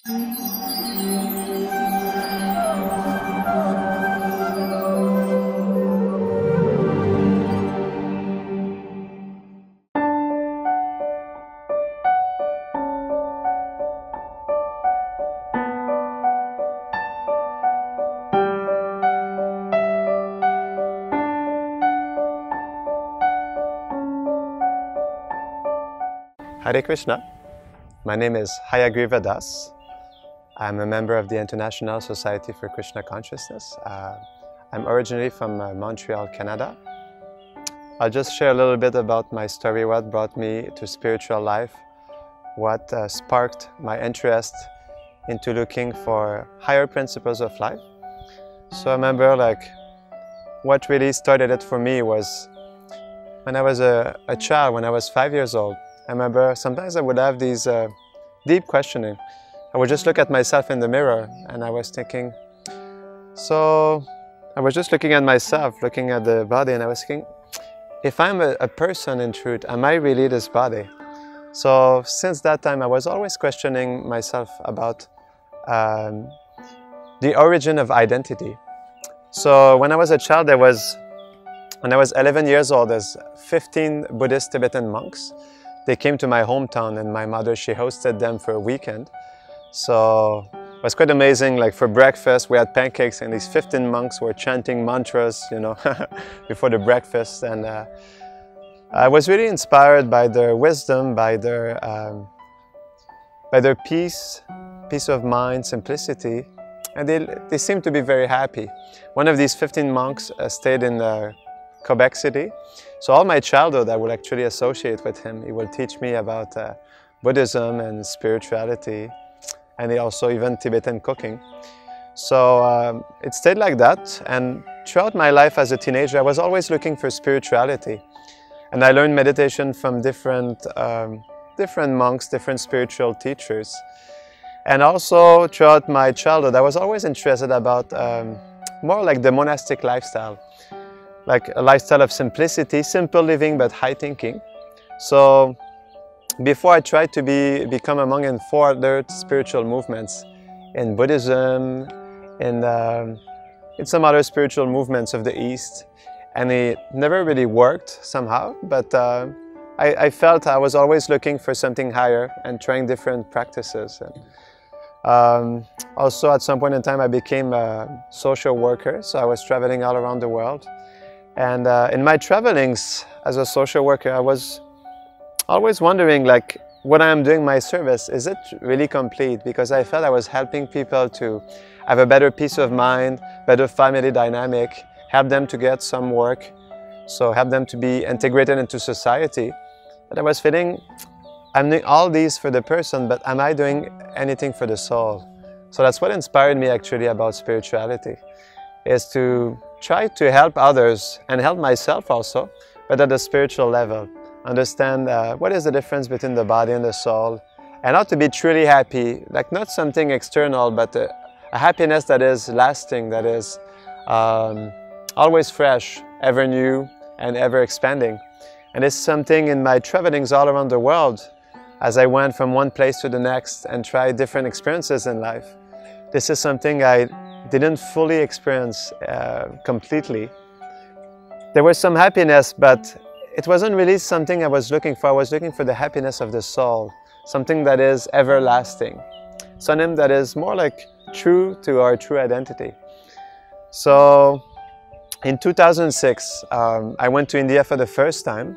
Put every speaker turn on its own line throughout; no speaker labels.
Hare Krishna. My name is Hayagriva Das. I'm a member of the International Society for Krishna Consciousness. I'm originally from Montreal, Canada. I'll just share a little bit about my story, what brought me to spiritual life, what sparked my interest into looking for higher principles of life. So I remember what really started it for me was when I was a child, when I was 5 years old. I remember sometimes I would have these deep questioning. I would just look at myself in the mirror and I was thinking, so I was just looking at myself, looking at the body, and I was thinking, if I'm a person in truth, am I really this body? So since that time I was always questioning myself about the origin of identity. So when I was a child, when I was 11 years old, there's 15 Buddhist Tibetan monks. They came to my hometown and my mother, she hosted them for a weekend. So it was quite amazing. Like for breakfast, we had pancakes and these 15 monks were chanting mantras, you know, before the breakfast. And I was really inspired by their wisdom, by their peace of mind, simplicity. And they seemed to be very happy. One of these 15 monks stayed in Quebec City. So all my childhood I would actually associate with him. He will teach me about Buddhism and spirituality, and he also even Tibetan cooking. So it stayed like that, and throughout my life as a teenager I was always looking for spirituality. And I learned meditation from different monks, different spiritual teachers. And also throughout my childhood I was always interested about more like the monastic lifestyle. Like a lifestyle of simplicity, simple living but high thinking. So before I tried to become a monk in 4 other spiritual movements, in Buddhism, in some other spiritual movements of the East, and it never really worked somehow, but I felt I was always looking for something higher and trying different practices. And, also at some point in time I became a social worker, so I was traveling all around the world. And in my travelings as a social worker, I was always wondering, like, what I am doing my service, is it really complete? Because I felt I was helping people to have a better peace of mind, better family dynamic, help them to get some work, so help them to be integrated into society. But I was feeling, I'm doing all these for the person, but am I doing anything for the soul? So that's what inspired me actually about spirituality, is to try to help others and help myself also, but at a spiritual level. Understand what is the difference between the body and the soul, and how to be truly happy, like not something external, but a happiness that is lasting, that is always fresh, ever new and ever expanding. And it's something in my travelings all around the world, as I went from one place to the next and tried different experiences in life. This is something I didn't fully experience completely. There was some happiness, but it wasn't really something I was looking for. I was looking for the happiness of the soul, something that is everlasting, something that is more like true to our true identity. So in 2006, I went to India for the first time,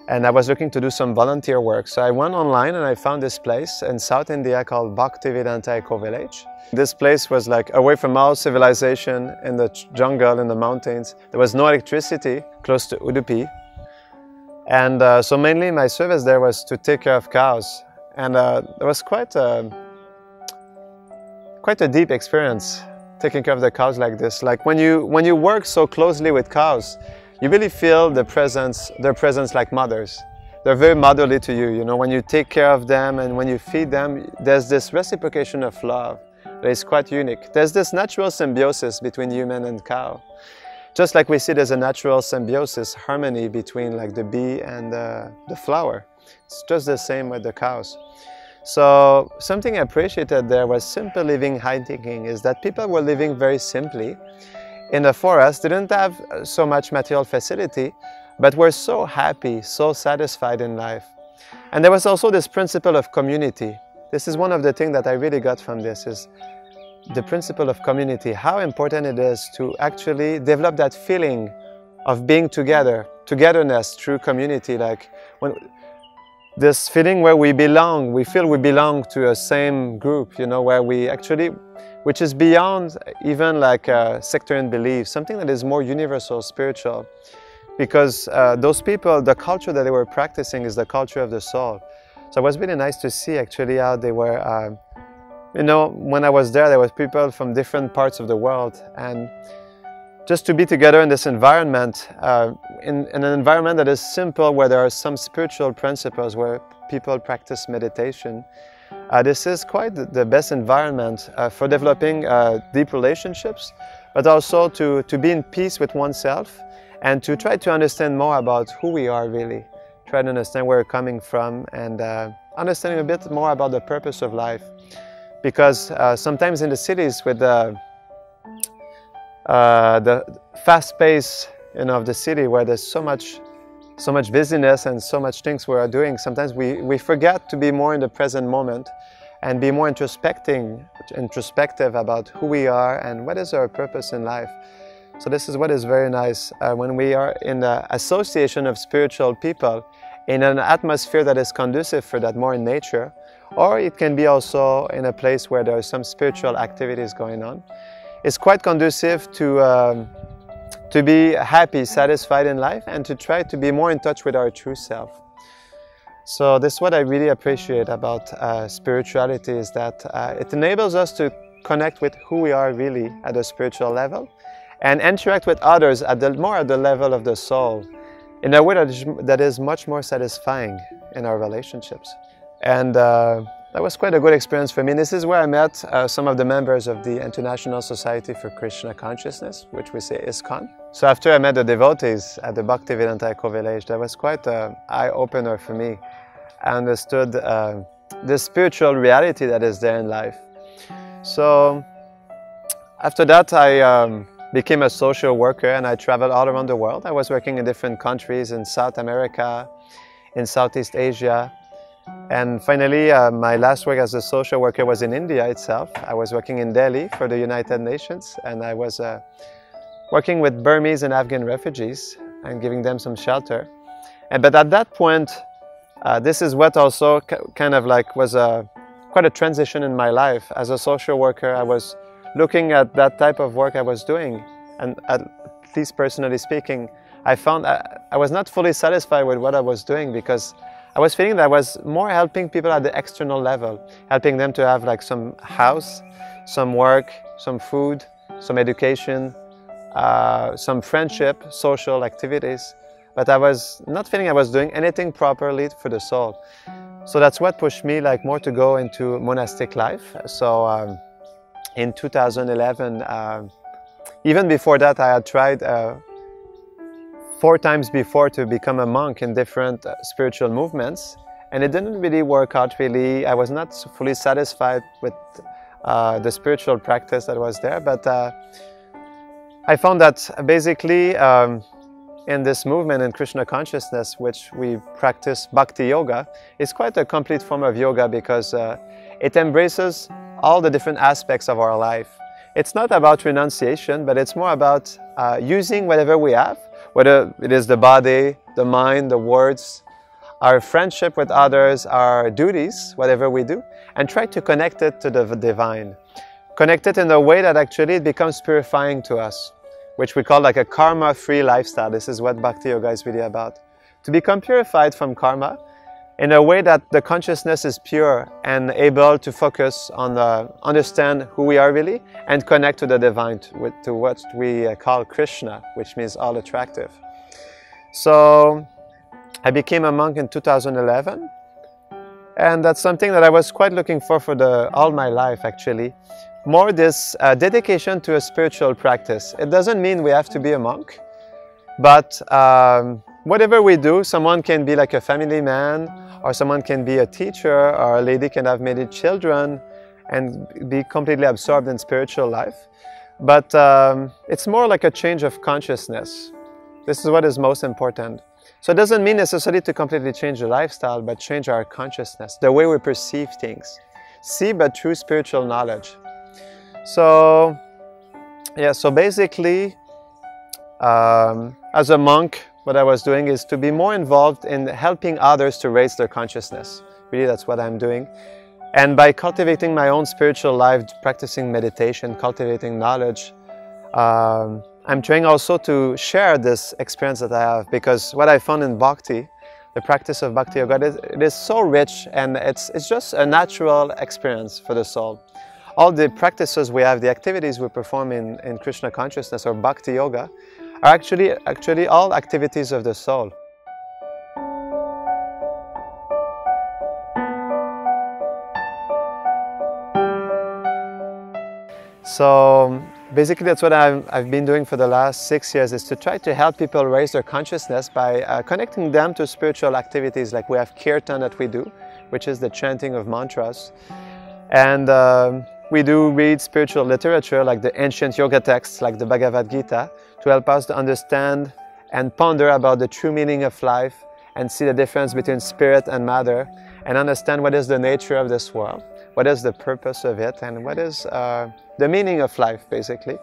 and I was looking to do some volunteer work. So I went online and I found this place in South India called Bhaktivedanta Eco Village. This place was like away from all civilization, in the jungle, in the mountains. There was no electricity, close to Udupi. And so mainly my service there was to take care of cows. And it was quite a deep experience, taking care of the cows like this. Like when you work so closely with cows, you really feel their presence like mothers. They're very motherly to you, you know, when you take care of them and when you feed them, there's this reciprocation of love that is quite unique. There's this natural symbiosis between human and cow. Just like we see there's a natural symbiosis, harmony between like the bee and the flower. It's just the same with the cows. So something I appreciated there was simple living, high thinking, is that people were living very simply in the forest, didn't have so much material facility, but were so happy, so satisfied in life. And there was also this principle of community. This is one of the things that I really got from this, is the principle of community, how important it is to actually develop that feeling of being together, togetherness through community, like when this feeling where we belong, we feel we belong to a same group, you know, where we actually, which is beyond even like sectarian belief, something that is more universal, spiritual. Because those people, the culture that they were practicing is the culture of the soul. So it was really nice to see actually how they were, you know, when I was there was people from different parts of the world, and just to be together in this environment, in an environment that is simple, where there are some spiritual principles, where people practice meditation. This is quite the best environment for developing deep relationships, but also to be in peace with oneself and to try to understand more about who we are really, try to understand where we're coming from, and understanding a bit more about the purpose of life. Because sometimes in the cities with the fast pace, you know, of the city, where there's so much busyness and so much things we are doing, sometimes we forget to be more in the present moment and be more introspective about who we are and what is our purpose in life. So this is what is very nice when we are in the association of spiritual people in an atmosphere that is conducive for that, more in nature, or it can be also in a place where there are some spiritual activities going on. It's quite conducive to be happy, satisfied in life, and to try to be more in touch with our true self. So this is what I really appreciate about spirituality, is that it enables us to connect with who we are really at a spiritual level, and interact with others at more at the level of the soul, in a way that is much more satisfying in our relationships. And that was quite a good experience for me. This is where I met some of the members of the International Society for Krishna Consciousness, which we say ISKCON. So after I met the devotees at the Bhaktivedanta Eco-Village, that was quite an eye-opener for me. I understood the spiritual reality that is there in life. So after that, I became a social worker, and I traveled all around the world. I was working in different countries in South America, in Southeast Asia. And finally, my last work as a social worker was in India itself. I was working in Delhi for the United Nations, and I was working with Burmese and Afghan refugees and giving them some shelter. But at that point, this is what also kind of like was quite a transition in my life. As a social worker, I was looking at that type of work I was doing, and at least personally speaking, I found I was not fully satisfied with what I was doing, because I was feeling that I was more helping people at the external level, helping them to have like some house, some work, some food, some education, some friendship, social activities. But I was not feeling I was doing anything properly for the soul. So that's what pushed me like more to go into monastic life. So in 2011, even before that, I had tried 4 times before to become a monk in different spiritual movements, and it didn't really work out really. I was not fully satisfied with the spiritual practice that was there, but I found that basically in this movement in Krishna Consciousness, which we practice Bhakti Yoga, is quite a complete form of yoga, because it embraces all the different aspects of our life. It's not about renunciation, but it's more about using whatever we have, whether it is the body, the mind, the words, our friendship with others, our duties, whatever we do, and try to connect it to the divine. Connect it in a way that actually it becomes purifying to us, which we call like a karma-free lifestyle. This is what Bhakti Yoga is really about. To become purified from karma in a way that the consciousness is pure and able to focus on understand who we are really and connect to the divine, to what we call Krishna, which means all attractive. So I became a monk in 2011, and that's something that I was quite looking for all my life actually. More this dedication to a spiritual practice. It doesn't mean we have to be a monk, but whatever we do, someone can be like a family man, or someone can be a teacher, or a lady can have many children and be completely absorbed in spiritual life. But it's more like a change of consciousness. This is what is most important. So it doesn't mean necessarily to completely change the lifestyle, but change our consciousness, the way we perceive things. See, but through spiritual knowledge. So, yeah, so basically, as a monk, what I was doing is to be more involved in helping others to raise their consciousness. Really, that's what I'm doing. And by cultivating my own spiritual life, practicing meditation, cultivating knowledge, I'm trying also to share this experience that I have, because what I found in Bhakti, the practice of Bhakti Yoga, it is so rich, and it's just a natural experience for the soul. All the practices we have, the activities we perform in Krishna Consciousness or Bhakti Yoga are actually all activities of the soul. So basically that's what I've been doing for the last 6 years, is to try to help people raise their consciousness by connecting them to spiritual activities. Like we have kirtan that we do, which is the chanting of mantras. And we do read spiritual literature like the ancient yoga texts like the Bhagavad Gita to help us to understand and ponder about the true meaning of life and see the difference between spirit and matter and understand what is the nature of this world, what is the purpose of it, and what is the meaning of life, basically.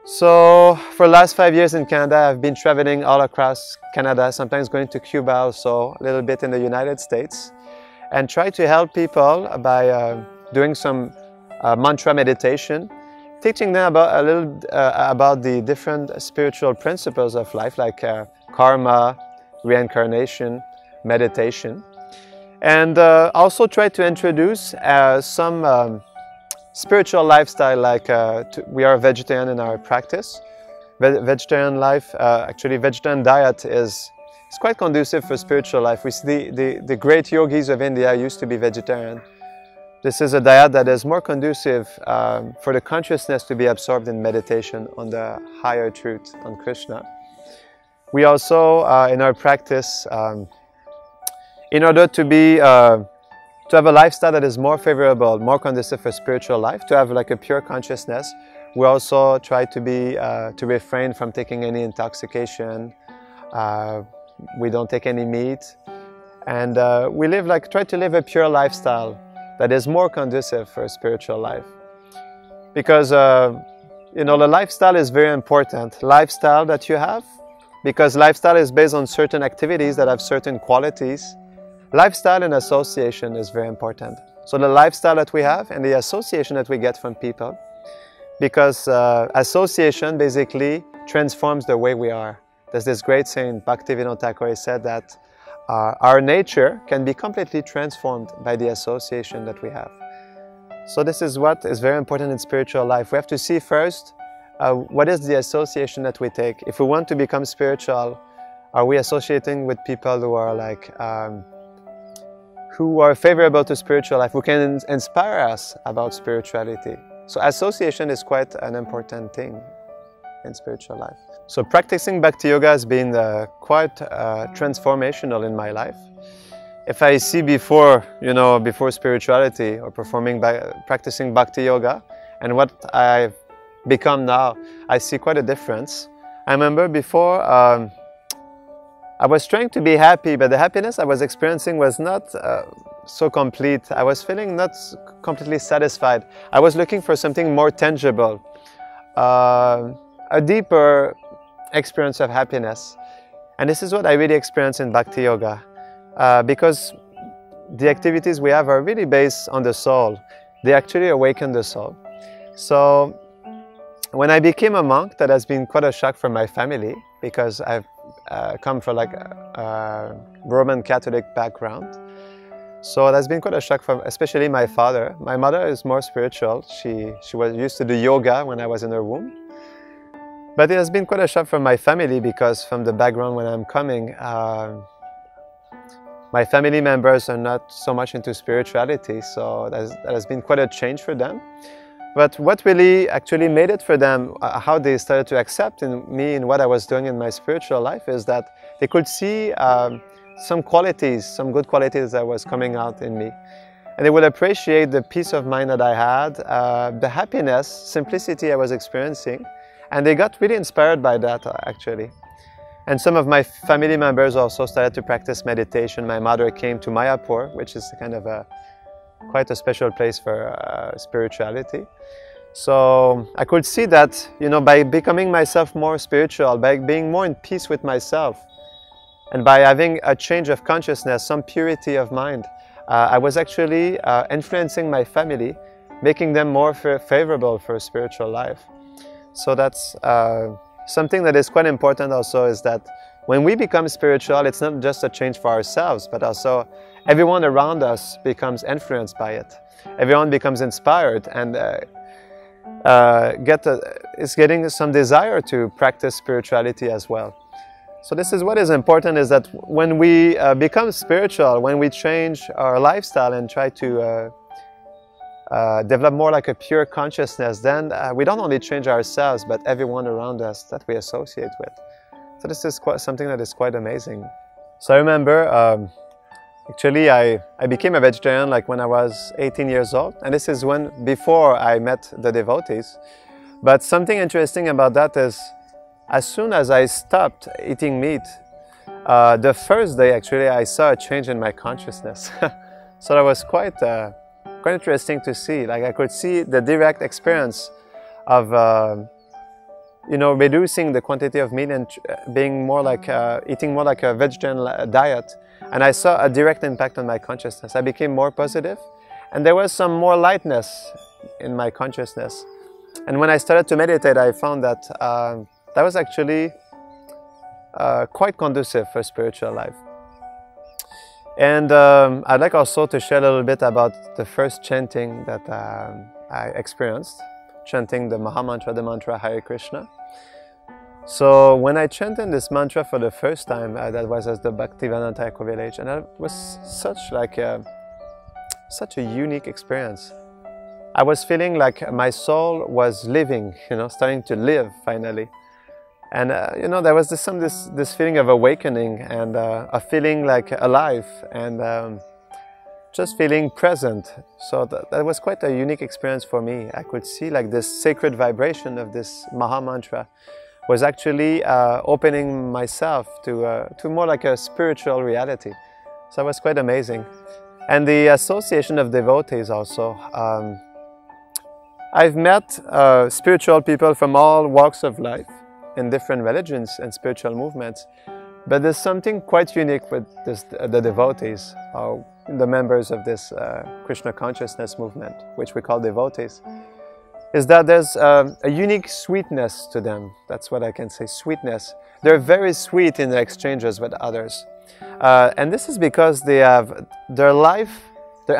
So for the last 5 years in Canada, I've been traveling all across Canada, sometimes going to Cuba also, a little bit in the United States, and try to help people by doing some mantra meditation, teaching them about a little about the different spiritual principles of life, like karma, reincarnation, meditation, and also try to introduce some spiritual lifestyle, like we are vegetarian in our practice. Vegetarian life, actually vegetarian diet is quite conducive for spiritual life. We see the great yogis of India used to be vegetarian. This is a diet that is more conducive for the consciousness to be absorbed in meditation on the higher truth, on Krishna. We also, in our practice, in order to have a lifestyle that is more favorable, more conducive for spiritual life, to have like a pure consciousness, we also try to refrain from taking any intoxication. We don't take any meat, and we try to live a pure lifestyle that is more conducive for spiritual life. Because you know, the lifestyle is very important. Lifestyle that you have, because lifestyle is based on certain activities that have certain qualities. Lifestyle and association is very important. So the lifestyle that we have and the association that we get from people, because association basically transforms the way we are. There's this great saying, Bhaktivinoda Thakur said that our nature can be completely transformed by the association that we have. So this is what is very important in spiritual life. We have to see first what is the association that we take. If we want to become spiritual, are we associating with people who are like who are favorable to spiritual life, who can inspire us about spirituality? So association is quite an important thing in spiritual life. So practicing Bhakti Yoga has been quite transformational in my life. If I see before spirituality or practicing Bhakti Yoga and what I've become now, I see quite a difference. I remember before I was trying to be happy, but the happiness I was experiencing was not so complete. I was feeling not completely satisfied. I was looking for something more tangible, a deeper experience of happiness. And this is what I really experienced in Bhakti Yoga, because the activities we have are really based on the soul. They actually awaken the soul. So when I became a monk, that has been quite a shock for my family, because I've come from like a Roman Catholic background. So it has been quite a shock for especially my father. My mother is more spiritual. She was used to do yoga when I was in her womb. But it has been quite a shock for my family, because from the background when I'm coming, my family members are not so much into spirituality. So that has been quite a change for them. But what really actually made it for them, how they started to accept in me and what I was doing in my spiritual life, is that they could see some qualities, some good qualities that was coming out in me. And they would appreciate the peace of mind that I had, the happiness, simplicity I was experiencing. And they got really inspired by that, actually. And some of my family members also started to practice meditation. My mother came to Mayapur, which is kind of quite a special place for spirituality. So I could see that, you know, by becoming myself more spiritual, by being more in peace with myself, and by having a change of consciousness, some purity of mind, I was actually influencing my family, making them more favorable for a spiritual life. So that's something that is quite important also, is that when we become spiritual, it's not just a change for ourselves, but also everyone around us becomes influenced by it. Everyone becomes inspired and is getting some desire to practice spirituality as well. So this is what is important, is that when we become spiritual, when we change our lifestyle and try to develop more like a pure consciousness, then we don't only change ourselves, but everyone around us that we associate with. So this is something that is quite amazing. So I remember, actually I became a vegetarian like when I was 18 years old, and this is before I met the devotees. But something interesting about that is, as soon as I stopped eating meat, the first day actually I saw a change in my consciousness. So that was quite interesting to see. Like I could see the direct experience of you know, reducing the quantity of meat and being more like eating more like a vegetarian diet, and I saw a direct impact on my consciousness. I became more positive, and there was some more lightness in my consciousness. And when I started to meditate, I found that that was actually quite conducive for spiritual life. And I'd like also to share a little bit about the first chanting that I experienced, chanting the Maha Mantra, the mantra Hare Krishna. So when I chanted this mantra for the first time, that was at the Bhaktivedanta Thakur village, and that was such a unique experience. I was feeling like my soul was living, you know, starting to live finally. And you know, there was this feeling of awakening and a feeling like alive and just feeling present. So that was quite a unique experience for me. I could see like this sacred vibration of this Maha Mantra was actually opening myself to more like a spiritual reality. So it was quite amazing. And the association of devotees also. I've met spiritual people from all walks of life, in different religions and spiritual movements, but there's something quite unique with the devotees, the members of this Krishna Consciousness movement, which we call devotees, is that there's a unique sweetness to them. That's what I can say, sweetness. They're very sweet in their exchanges with others. And this is because they have their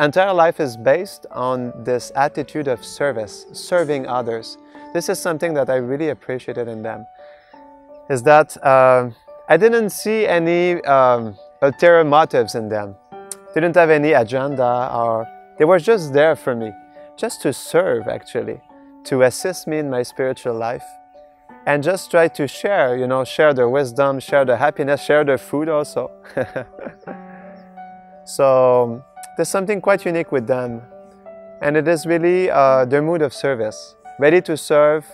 entire life is based on this attitude of service, serving others. This is something that I really appreciated in them, is that I didn't see any ulterior motives in them. They didn't have any agenda, or they were just there for me, just to serve actually, to assist me in my spiritual life, and just try to share, you know, share their wisdom, share their happiness, share their food also. So there's something quite unique with them, and it is really their mood of service, ready to serve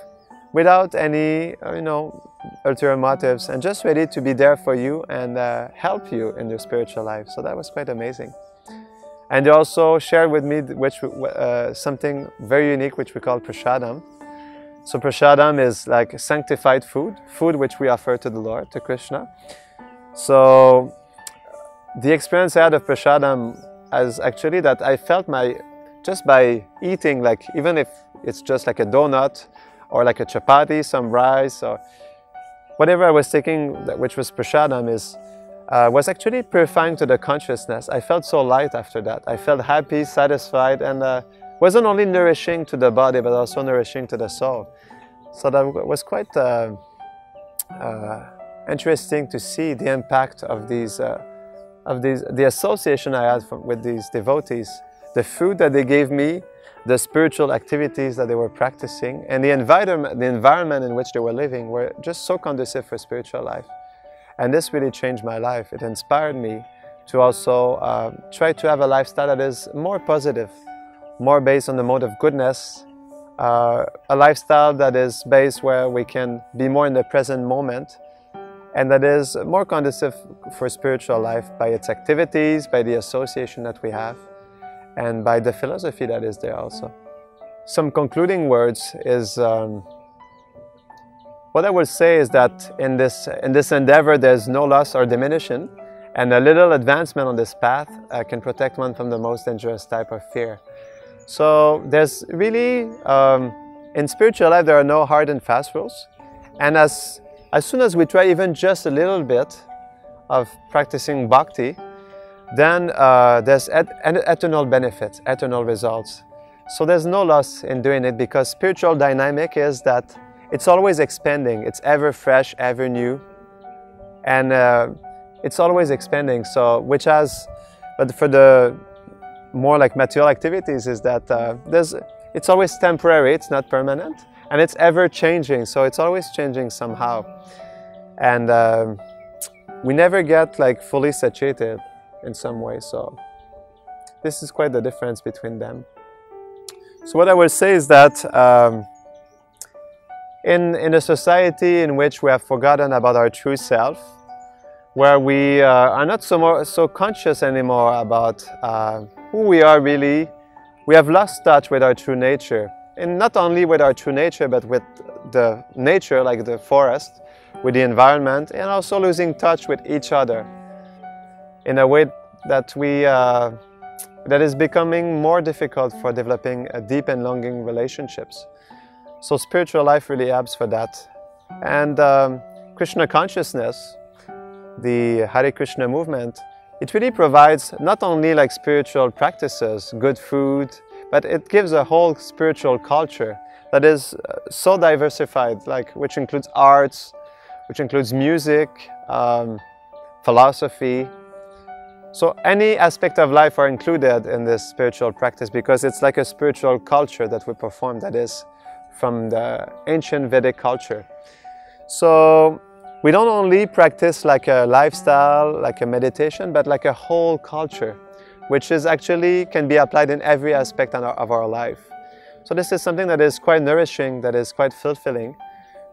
without any, you know, ulterior motives, and just ready to be there for you and help you in your spiritual life. So that was quite amazing. And they also shared with me something very unique, which we call prasadam. So prasadam is like sanctified food which we offer to the Lord, to Krishna. So the experience I had of prasadam is actually that I felt just by eating, like even if it's just like a donut or like a chapati, some rice, or whatever I was taking, which was prasadam, was actually purifying to the consciousness. I felt so light after that. I felt happy, satisfied, and wasn't only nourishing to the body, but also nourishing to the soul. So that was quite interesting to see the impact of the association I had with these devotees the food that they gave me, the spiritual activities that they were practicing, and the environment in which they were living were just so conducive for spiritual life. And this really changed my life. It inspired me to also try to have a lifestyle that is more positive, more based on the mode of goodness, a lifestyle that is based where we can be more in the present moment, and that is more conducive for spiritual life by its activities, by the association that we have, and by the philosophy that is there also. Some concluding words is, what I will say is that in this endeavor there's no loss or diminution, and a little advancement on this path can protect one from the most dangerous type of fear. So there's really, in spiritual life there are no hard and fast rules, and as soon as we try even just a little bit of practicing bhakti, then there's eternal benefits, eternal results. So there's no loss in doing it, because spiritual dynamic is that it's always expanding, it's ever fresh, ever new, and it's always expanding. So but for the more like material activities is that it's always temporary, it's not permanent, and it's ever changing, so it's always changing somehow. And we never get like fully satiated in some way, so this is quite the difference between them. So what I will say is that in a society in which we have forgotten about our true self, where we are not so conscious anymore about who we are really, we have lost touch with our true nature, and not only with our true nature, but with the nature, like the forest, with the environment, and also losing touch with each other in a way that that is becoming more difficult for developing deep and longing relationships. So spiritual life really helps for that. And Krishna Consciousness, the Hare Krishna movement, it really provides not only like spiritual practices, good food, but it gives a whole spiritual culture that is so diversified, like which includes arts, which includes music, philosophy. So any aspect of life are included in this spiritual practice, because it's like a spiritual culture that we perform that is from the ancient Vedic culture. So we don't only practice like a lifestyle, like a meditation, but like a whole culture, which is actually can be applied in every aspect of our life. So this is something that is quite nourishing, that is quite fulfilling,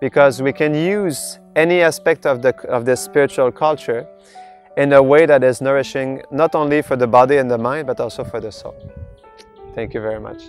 because we can use any aspect of this spiritual culture in a way that is nourishing, not only for the body and the mind, but also for the soul. Thank you very much.